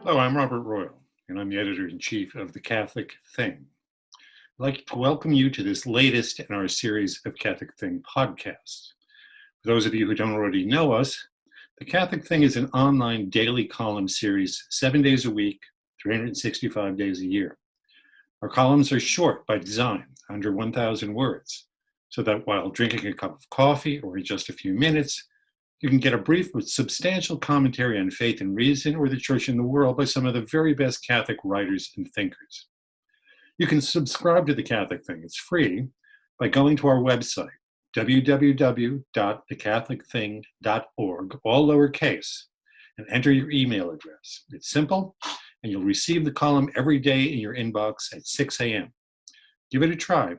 Hello, I'm Robert Royal, and I'm the editor-in-chief of The Catholic Thing. I'd like to welcome you to this latest in our series of Catholic Thing podcasts. For those of you who don't already know us, The Catholic Thing is an online daily column series, 7 days a week, 365 days a year. Our columns are short by design, under 1,000 words, so that while drinking a cup of coffee or in just a few minutes, you can get a brief but substantial commentary on faith and reason or the church in the world by some of the very best Catholic writers and thinkers. You can subscribe to The Catholic Thing. It's free by going to our website, www.thecatholicthing.org, all lowercase, and enter your email address. It's simple, and you'll receive the column every day in your inbox at 6 a.m. Give it a try.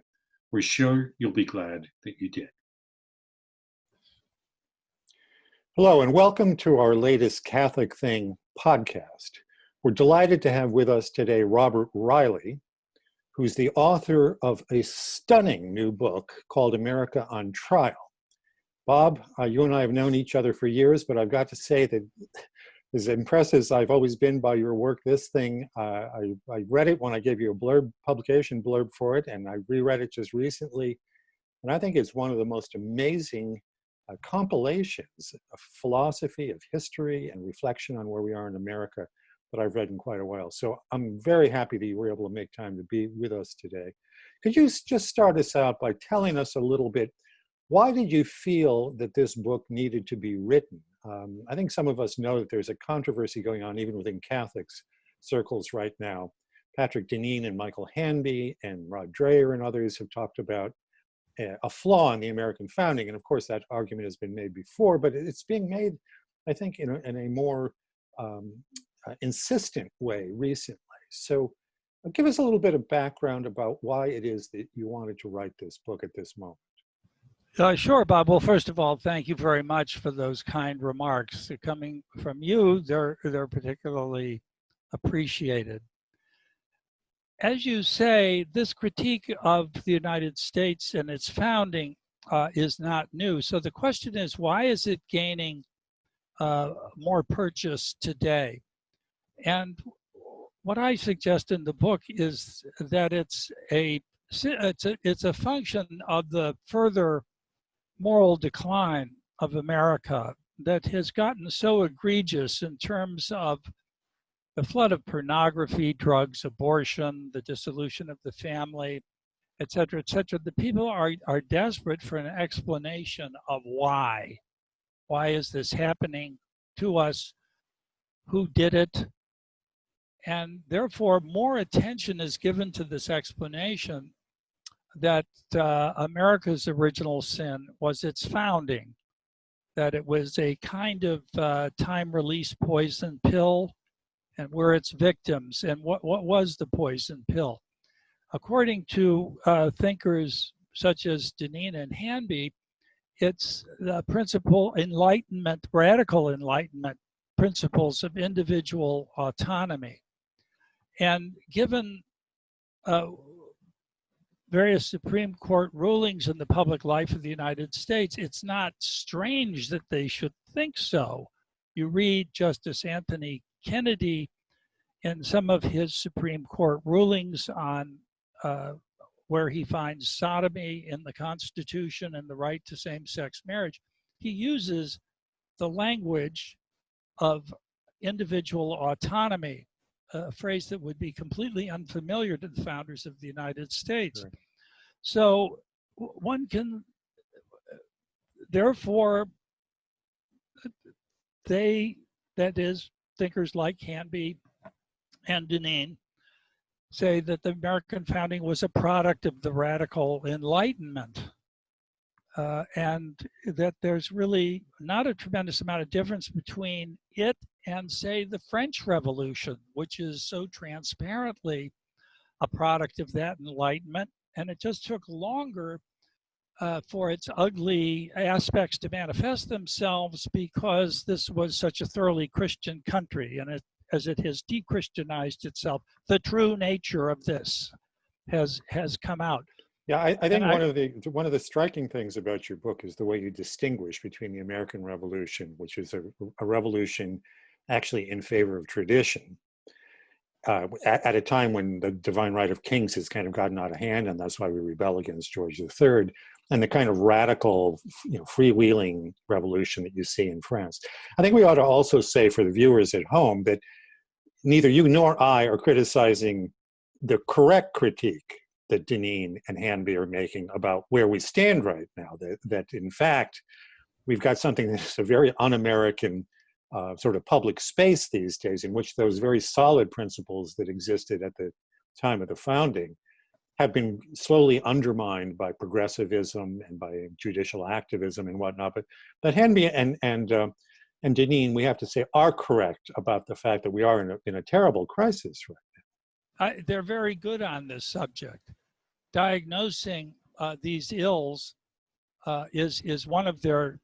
We're sure you'll be glad that you did. Hello, and welcome to our latest Catholic Thing podcast. We're delighted to have with us today Robert Reilly, who's the author of a stunning new book called America on Trial. Bob, you and I have known each other for years, but I've got to say that as impressed as I've always been by your work, this thing, I read it when I gave you a publication blurb for it, and I reread it just recently, and I think it's one of the most amazing compilations of philosophy, of history, and reflection on where we are in America that I've read in quite a while. So I'm very happy that you were able to make time to be with us today. Could you just start us out by telling us a little bit, why did you feel that this book needed to be written? I think some of us know that there's a controversy going on even within Catholics circles right now. Patrick Deneen and Michael Hanby and Rod Dreher and others have talked about a flaw in the American founding. And of course, that argument has been made before, but it's being made, I think, in a more insistent way recently. So give us a little bit of background about why it is that you wanted to write this book at this moment. Sure, Bob. Well, first of all, thank you very much for those kind remarks. Coming from you, they're particularly appreciated. As you say, this critique of the United States and its founding is not new. So the question is, why is it gaining more purchase today? And what I suggest in the book is that it's a function of the further moral decline of America that has gotten so egregious in terms of the flood of pornography, drugs, abortion, the dissolution of the family, et cetera, et cetera. The people are desperate for an explanation of why. Why is this happening to us? Who did it? And therefore, more attention is given to this explanation that America's original sin was its founding, that it was a kind of time-release poison pill, and we're its victims. And what was the poison pill? According to thinkers such as Deneen and Hanby, it's the principle enlightenment, radical enlightenment principles of individual autonomy. And given various Supreme Court rulings in the public life of the United States, it's not strange that they should think so. You read Justice Anthony Kennedy in some of his Supreme Court rulings on where he finds sodomy in the Constitution and the right to same-sex marriage, he uses the language of individual autonomy, a phrase that would be completely unfamiliar to the founders of the United States. Right. So one can, therefore, that is, thinkers like Hanby and Deneen, say that the American founding was a product of the radical Enlightenment, and that there's really not a tremendous amount of difference between it and, say, the French Revolution, which is so transparently a product of that Enlightenment, and it just took longer for its ugly aspects to manifest themselves because this was such a thoroughly Christian country, and as it has de-Christianized itself, the true nature of this has come out. Yeah, I think one of the striking things about your book is the way you distinguish between the American Revolution, which is a revolution actually in favor of tradition, at a time when the divine right of kings has kind of gotten out of hand, and that's why we rebel against George III, and the kind of radical, freewheeling revolution that you see in France. I think we ought to also say for the viewers at home that neither you nor I are criticizing the correct critique that Deneen and Hanby are making about where we stand right now, that in fact, we've got something that's a very un-American sort of public space these days, in which those very solid principles that existed at the time of the founding have been slowly undermined by progressivism and by judicial activism and whatnot. But Hanby and Deneen, we have to say, are correct about the fact that we are in a terrible crisis right They're very good on this subject. Diagnosing these ills is one of their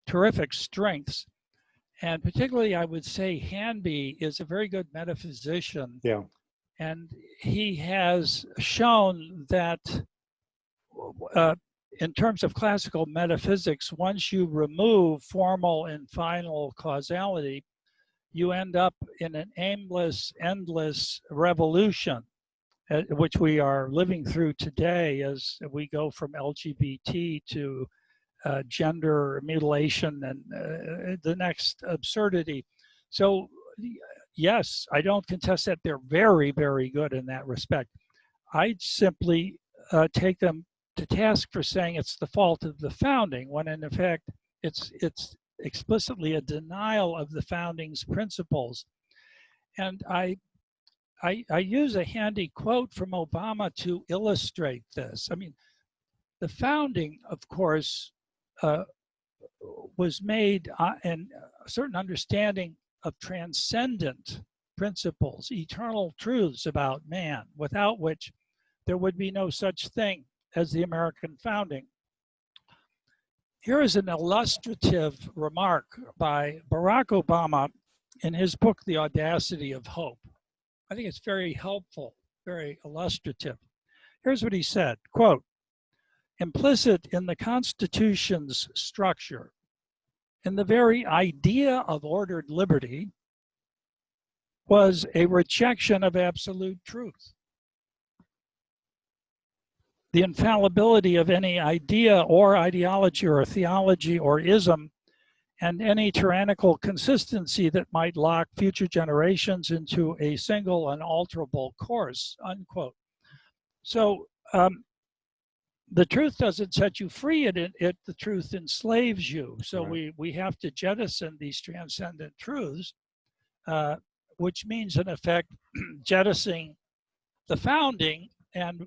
terrific strengths. And particularly, I would say Hanby is a very good metaphysician. Yeah. And he has shown that in terms of classical metaphysics, once you remove formal and final causality, you end up in an aimless, endless revolution, which we are living through today as we go from LGBT to gender mutilation and the next absurdity. So yes, I don't contest that they're very, very good in that respect. I simply take them to task for saying it's the fault of the founding, when in effect it's explicitly a denial of the founding's principles. And I use a handy quote from Obama to illustrate this. I mean, the founding, of course, was made in a certain understanding of transcendent principles, eternal truths about man, without which there would be no such thing as the American founding. Here is an illustrative remark by Barack Obama in his book, The Audacity of Hope. I think it's very helpful, very illustrative. Here's what he said, quote, "Implicit in the Constitution's structure, in the very idea of ordered liberty, was a rejection of absolute truth. The infallibility of any idea or ideology or theology or ism, and any tyrannical consistency that might lock future generations into a single unalterable course," unquote. So the truth doesn't set you free, the truth enslaves you. So Right. we have to jettison these transcendent truths, which means in effect jettisoning the founding and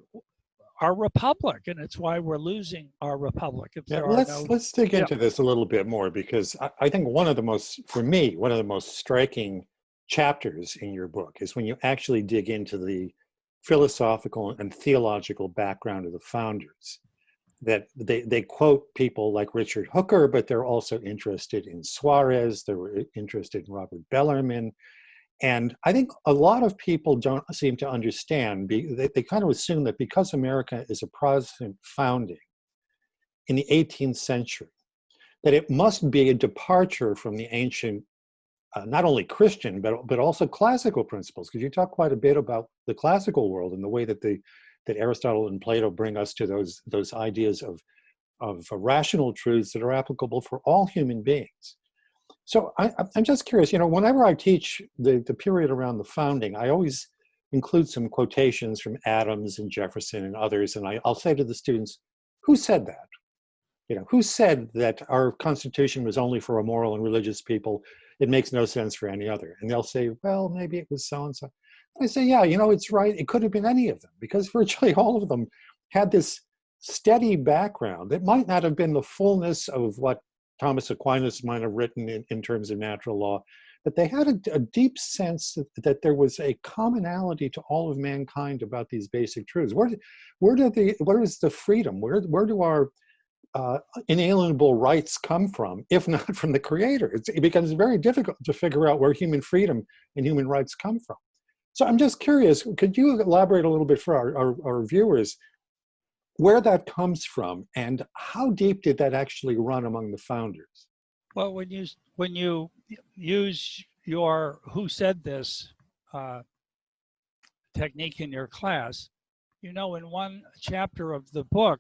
our republic, and it's why we're losing our republic. If there are let's dig into this a little bit more, because I think for me, one of the most striking chapters in your book is when you actually dig into the philosophical and theological background of the founders. That they quote people like Richard Hooker, but they're also interested in Suarez, they were interested in Robert Bellarmine. And I think a lot of people don't seem to understand, they kind of assume that because America is a Protestant founding in the 18th century, that it must be a departure from the ancient, not only Christian, but also classical principles. Because you talk quite a bit about the classical world and the way that that Aristotle and Plato bring us to those ideas of rational truths that are applicable for all human beings. So I'm just curious, whenever I teach the period around the founding, I always include some quotations from Adams and Jefferson and others, and I'll say to the students, who said that? Who said that our Constitution was only for a moral and religious people? It makes no sense for any other. And they'll say, well, maybe it was so-and-so. I say, yeah, it's right. It could have been any of them, because virtually all of them had this steady background that might not have been the fullness of what Thomas Aquinas might have written in terms of natural law, but they had a deep sense that there was a commonality to all of mankind about these basic truths. Where is the freedom? Where do our inalienable rights come from, if not from the Creator? It becomes very difficult to figure out where human freedom and human rights come from. So I'm just curious, could you elaborate a little bit for our viewers where that comes from, and how deep did that actually run among the founders? Well, when you use your "who said this" technique in your class. You know, in one chapter of the book,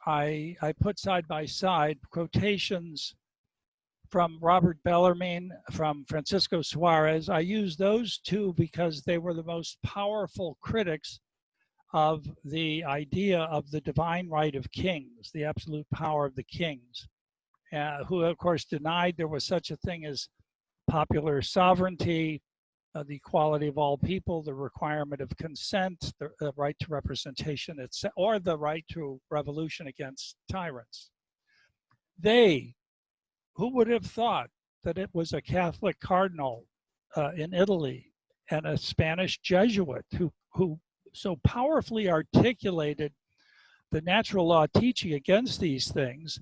I put side by side quotations from Robert Bellarmine, from Francisco Suarez. I use those two because they were the most powerful critics of the idea of the divine right of kings, the absolute power of the kings, who of course denied there was such a thing as popular sovereignty, the equality of all people, the requirement of consent, the right to representation, or the right to revolution against tyrants. Who would have thought that it was a Catholic cardinal in Italy and a Spanish Jesuit who so powerfully articulated the natural law teaching against these things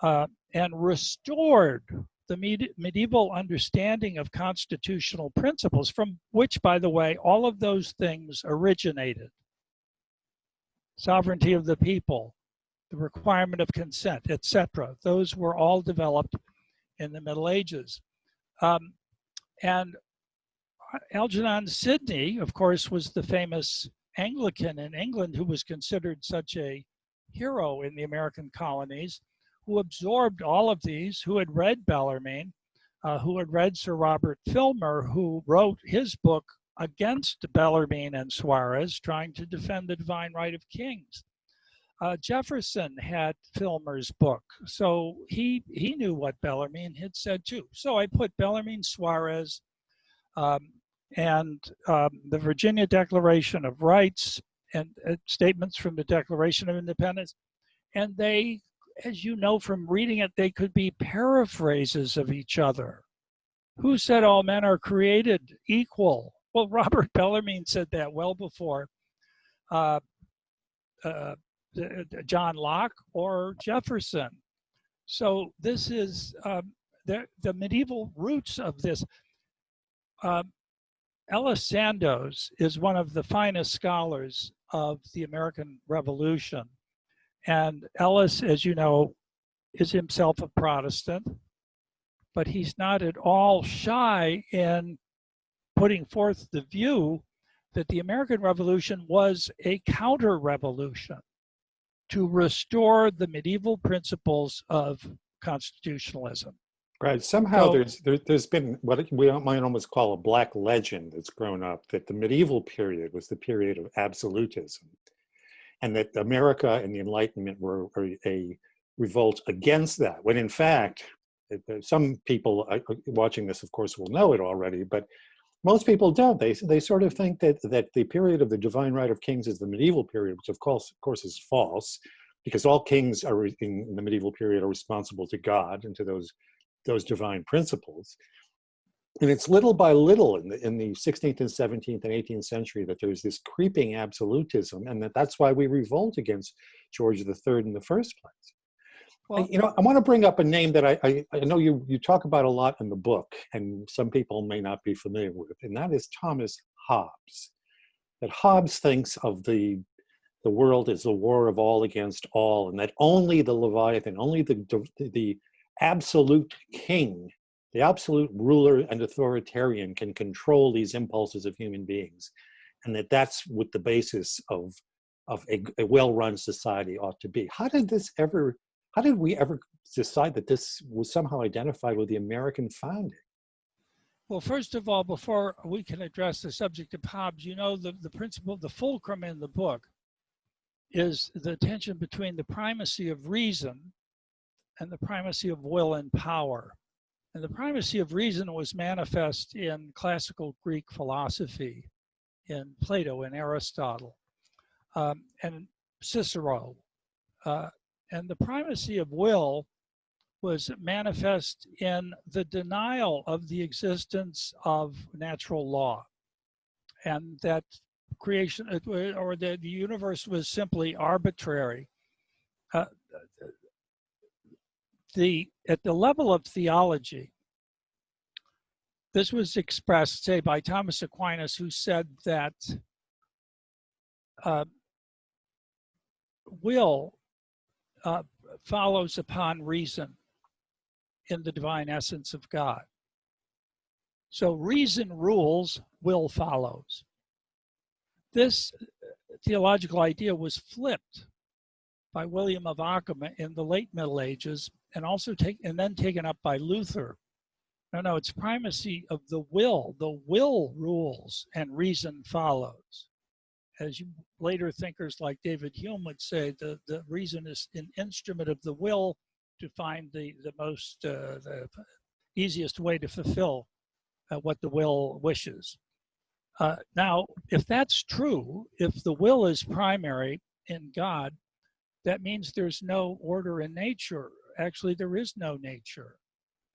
and restored the medieval understanding of constitutional principles, from which, by the way, all of those things originated. Sovereignty of the people, the requirement of consent, etc. Those were all developed in the Middle Ages. And Algernon Sidney, of course, was the famous Anglican in England who was considered such a hero in the American colonies, who absorbed all of these, who had read Bellarmine, who had read Sir Robert Filmer, who wrote his book against Bellarmine and Suarez, trying to defend the divine right of kings. Jefferson had Filmer's book, so he knew what Bellarmine had said too. So I put Bellarmine, Suarez, and the Virginia Declaration of Rights and statements from the Declaration of Independence, and they, as you know from reading it, they could be paraphrases of each other. Who said all men are created equal? Well, Robert Bellarmine said that well before John Locke or Jefferson. So this is the medieval roots of this. Ellis Sandoz is one of the finest scholars of the American Revolution. And Ellis, as you know, is himself a Protestant, but he's not at all shy in putting forth the view that the American Revolution was a counter-revolution to restore the medieval principles of constitutionalism. Right. Somehow So, there's been what we might almost call a black legend that's grown up, that the medieval period was the period of absolutism, and that America and the Enlightenment were a revolt against that, when in fact, some people watching this, of course, will know it already, but most people don't. They sort of think that the period of the divine right of kings is the medieval period, which of course is false, because all kings are in the medieval period are responsible to God and to those divine principles. And it's little by little in the 16th and 17th and 18th century that there's this creeping absolutism, and that's why we revolt against George III in the first place. Well, you know, I want to bring up a name that I know you talk about a lot in the book, and some people may not be familiar with, and that is Thomas Hobbes. That Hobbes thinks of the world as a war of all against all, and that only the Leviathan, only the absolute king, the absolute ruler and authoritarian can control these impulses of human beings, and that's what the basis of a well-run society ought to be. How did we ever decide that this was somehow identified with the American founding? well, first of all, before we can address the subject of Hobbes, you know, the principle, the fulcrum in the book is the tension between the primacy of reason and the primacy of will and power. And the primacy of reason was manifest in classical Greek philosophy, in Plato and Aristotle, and Cicero. And the primacy of will was manifest in the denial of the existence of natural law, and that creation or the universe was simply arbitrary. At the level of theology, this was expressed, say, by Thomas Aquinas, who said that will follows upon reason in the divine essence of God. So reason rules, will follows. This theological idea was flipped by William of Ockham in the late Middle Ages, and then taken up by Luther. No, it's primacy of the will. The will rules and reason follows. As later thinkers like David Hume would say, the reason is an instrument of the will to find the easiest way to fulfill what the will wishes. Now, if that's true, if the will is primary in God, that means there's no order in nature. Actually, there is no nature,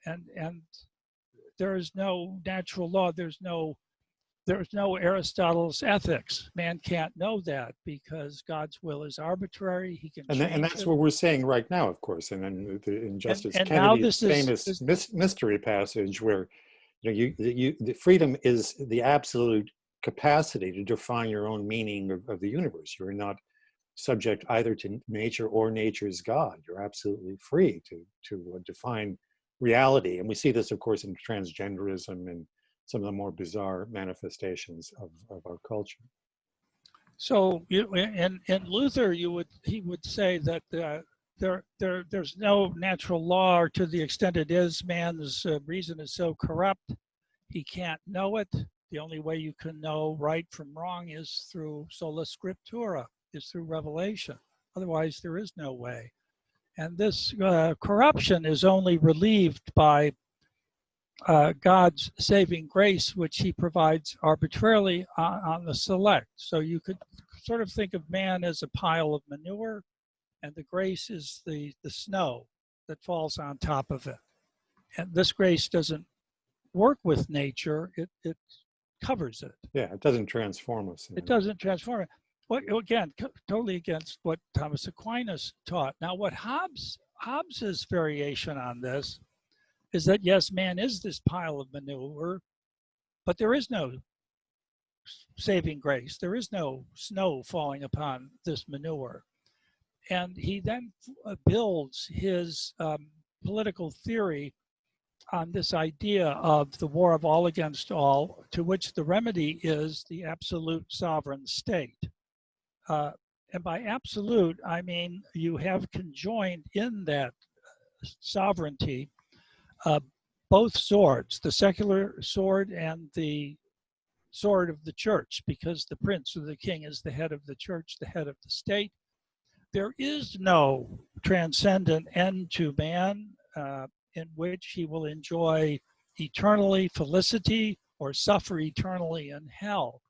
and there is no natural law. There's no Aristotle's ethics. Man can't know that because God's will is arbitrary. He can change And that's it. what we're saying right now, of course. And then in Justice And now Kennedy's famous mystery passage, where the freedom is the absolute capacity to define your own meaning of the universe. You're not subject either to nature or nature's God. You're absolutely free to define reality. And we see this, of course, in transgenderism and some of the more bizarre manifestations of our culture. So in Luther, he would say that there's no natural law, or to the extent it is, man's reason is so corrupt, he can't know it. The only way you can know right from wrong is through sola scriptura, is through revelation. Otherwise, there is no way. And this corruption is only relieved by God's saving grace, which he provides arbitrarily on the select. So you could sort of think of man as a pile of manure, and the grace is the snow that falls on top of it. And this grace doesn't work with nature, it covers it. Yeah, it doesn't transform us. It doesn't transform it. Well, again, totally against what Thomas Aquinas taught. Now, what Hobbes's variation on this is that, yes, man is this pile of manure, but there is no saving grace. There is no snow falling upon this manure. And he then builds his political theory on this idea of the war of all against all, to which the remedy is the absolute sovereign state. And by absolute, I mean you have conjoined in that sovereignty both swords, the secular sword and the sword of the church, because the prince or the king is the head of the church, the head of the state. There is no transcendent end to man in which he will enjoy eternally felicity or suffer eternally in hell.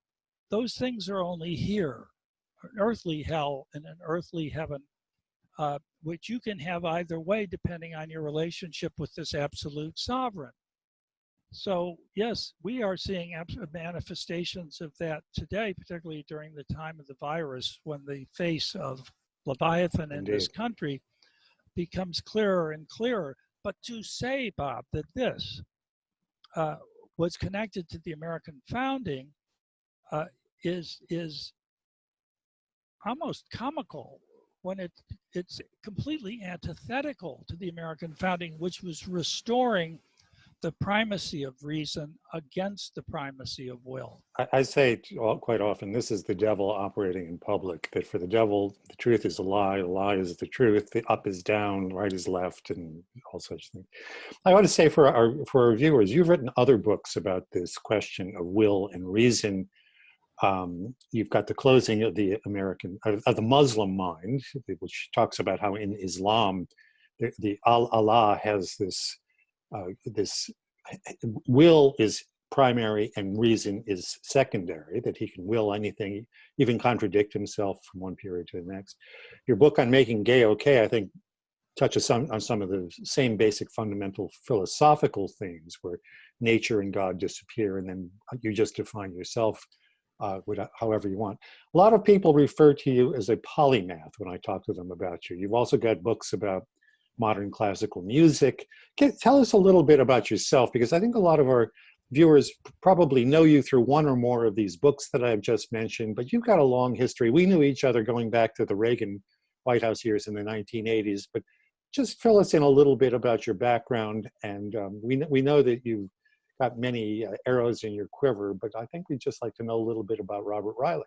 Those things are only here, an earthly hell and an earthly heaven, which you can have either way depending on your relationship with this absolute sovereign. So yes, we are seeing manifestations of that today, particularly during the time of the virus, when the face of Leviathan in this country becomes clearer and clearer. But to say, Bob, that this was connected to the American founding is almost comical, when it's completely antithetical to the American founding, which was restoring the primacy of reason against the primacy of will. I say quite often, this is the devil operating in public, that for the devil, the truth is a lie is the truth, the up is down, right is left, and all such things. I want to say for our viewers, you've written other books about this question of will and reason. You've got The Closing of the Muslim Mind, which talks about how in Islam, the Allah has this will is primary and reason is secondary, that he can will anything, even contradict himself from one period to the next. Your book on Making Gay Okay, I think, touches on some of the same basic fundamental philosophical themes, where nature and God disappear, and then you just define yourself however you want. A lot of people refer to you as a polymath when I talk to them about you. You've also got books about modern classical music. Tell us a little bit about yourself, because I think a lot of our viewers probably know you through one or more of these books that I've just mentioned, but you've got a long history. We knew each other going back to the Reagan White House years in the 1980s, but just fill us in a little bit about your background. And we know that you've got many arrows in your quiver, but I think we'd just like to know a little bit about Robert Reilly.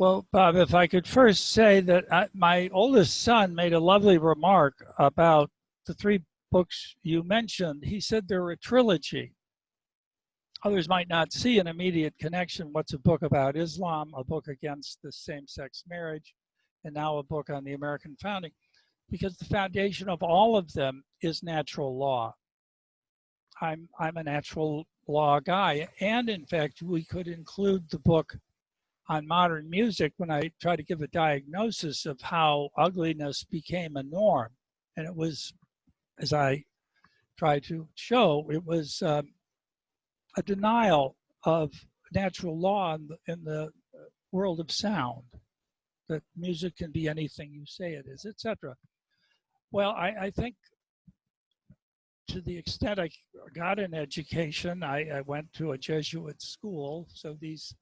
Well, Bob, if I could first say that my oldest son made a lovely remark about the three books you mentioned. He said they're a trilogy. Others might not see an immediate connection. What's a book about Islam, a book against the same-sex marriage, and now a book on the American founding? Because the foundation of all of them is natural law. I'm a natural law guy. And in fact, we could include the book on modern music when I try to give a diagnosis of how ugliness became a norm. And it was, as I tried to show, it was a denial of natural law in the world of sound, that music can be anything you say it is, etc. Well, I think to the extent I got an education, I went to a Jesuit school, so these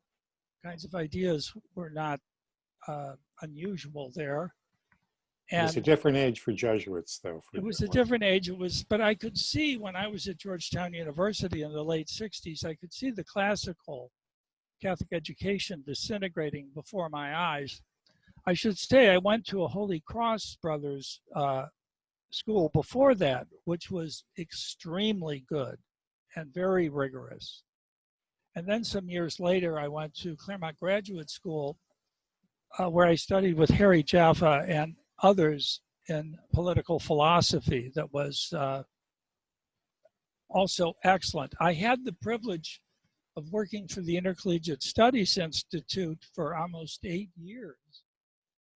kinds of ideas were not unusual there. And it's a different age for Jesuits, though. It was a different age. But I could see when I was at Georgetown University in the late 60s, I could see the classical Catholic education disintegrating before my eyes. I should say I went to a Holy Cross Brothers school before that, which was extremely good and very rigorous. And then some years later, I went to Claremont Graduate School, where I studied with Harry Jaffa and others in political philosophy that was also excellent. I had the privilege of working for the Intercollegiate Studies Institute for almost 8 years,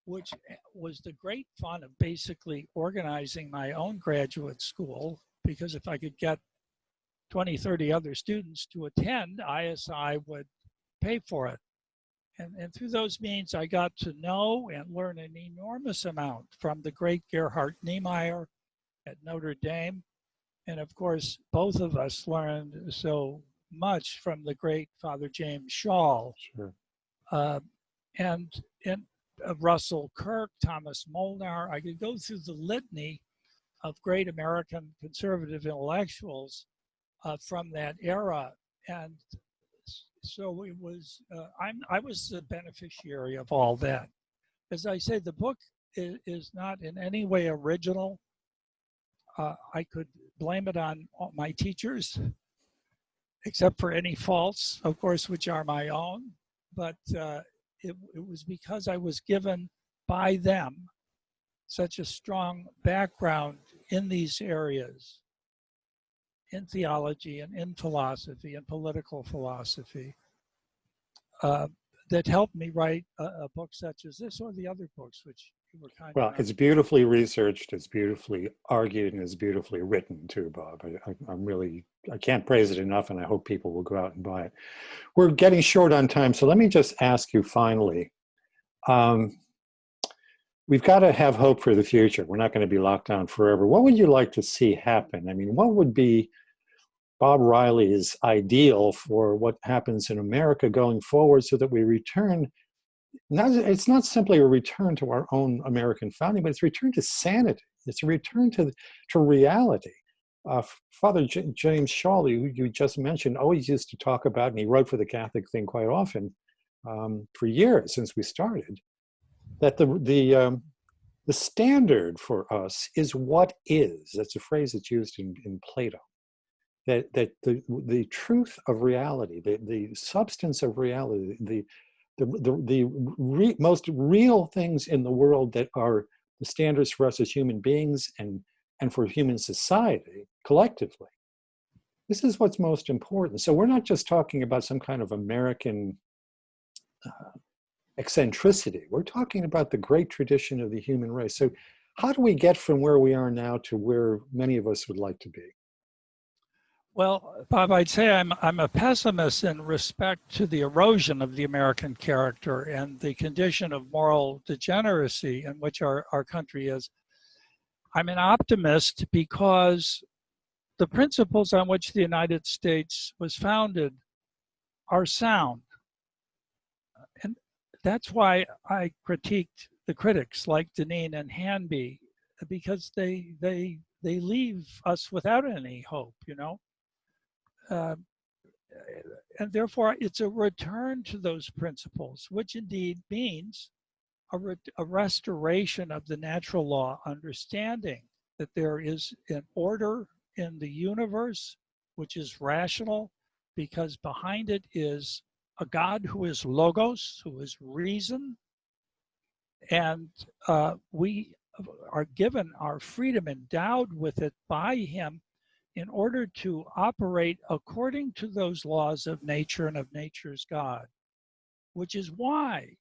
which was the great fun of basically organizing my own graduate school, because if I could get 20, 30 other students to attend, ISI would pay for it. And through those means, I got to know and learn an enormous amount from the great Gerhard Niemeyer at Notre Dame. And of course, both of us learned so much from the great Father James Schall. Sure. And Russell Kirk, Thomas Molnar. I could go through the litany of great American conservative intellectuals from that era, and so it was. I was the beneficiary of all that. As I say, the book is not in any way original. I could blame it on my teachers, except for any faults, of course, which are my own. But it was because I was given by them such a strong background in these areas, in theology and in philosophy and political philosophy, that helped me write a book such as this or the other books which you were kind Well, enough. it's beautifully researched, it's beautifully argued, and it's beautifully written too, Bob. I can't praise it enough, and I hope people will go out and buy it. We're getting short on time, so let me just ask you finally. We've got to have hope for the future. We're not going to be locked down forever. What would you like to see happen? I mean, what would be Bob Reilly's ideal for what happens in America going forward so that we return? It's not simply a return to our own American founding, but it's a return to sanity. It's a return to reality. Father James Schall, you just mentioned, always used to talk about, and he wrote for the Catholic Thing quite often for years since we started, that the standard for us is what is. That's a phrase that's used in Plato. That the truth of reality, the substance of reality, the most real things in the world that are the standards for us as human beings and for human society collectively. This is what's most important. So we're not just talking about some kind of American eccentricity. We're talking about the great tradition of the human race. So how do we get from where we are now to where many of us would like to be? Well, Bob, I'd say I'm a pessimist in respect to the erosion of the American character and the condition of moral degeneracy in which our country is. I'm an optimist because the principles on which the United States was founded are sound. And that's why I critiqued the critics like Deneen and Hanby, because they leave us without any hope, you know. and therefore it's a return to those principles, which indeed means a restoration of the natural law, understanding that there is an order in the universe which is rational, because behind it is a God who is logos, who is reason, and we are given our freedom, endowed with it by him, in order to operate according to those laws of nature and of nature's God, which is why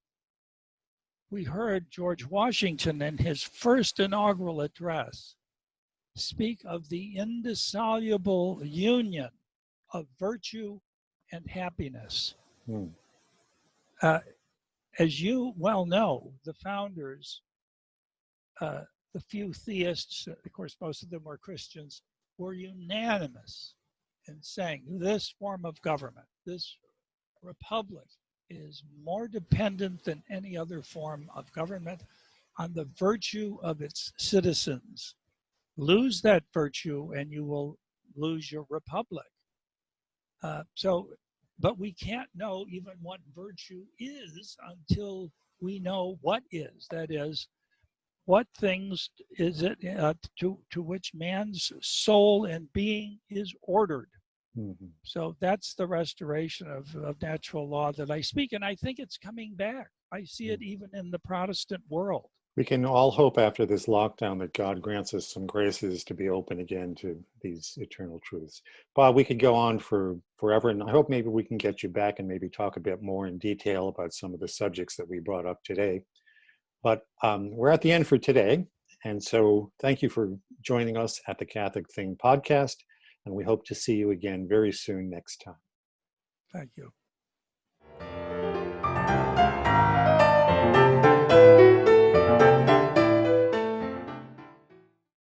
we heard George Washington in his first inaugural address speak of the indissoluble union of virtue and happiness. As you well know, the founders, the few theists, of course, most of them were Christians, were unanimous in saying this form of government, this republic, is more dependent than any other form of government on the virtue of its citizens. Lose that virtue and you will lose your republic. But we can't know even what virtue is until we know what is. That is, what things is it to which man's soul and being is ordered. Mm-hmm. So that's the restoration of natural law that I speak, and I think it's coming back. I see it even in the Protestant world. We can all hope after this lockdown that God grants us some graces to be open again to these eternal truths. Bob, we could go on for forever, and I hope maybe we can get you back and maybe talk a bit more in detail about some of the subjects that we brought up today. But we're at the end for today, and so thank you for joining us at the Catholic Thing podcast, and we hope to see you again very soon next time. Thank you.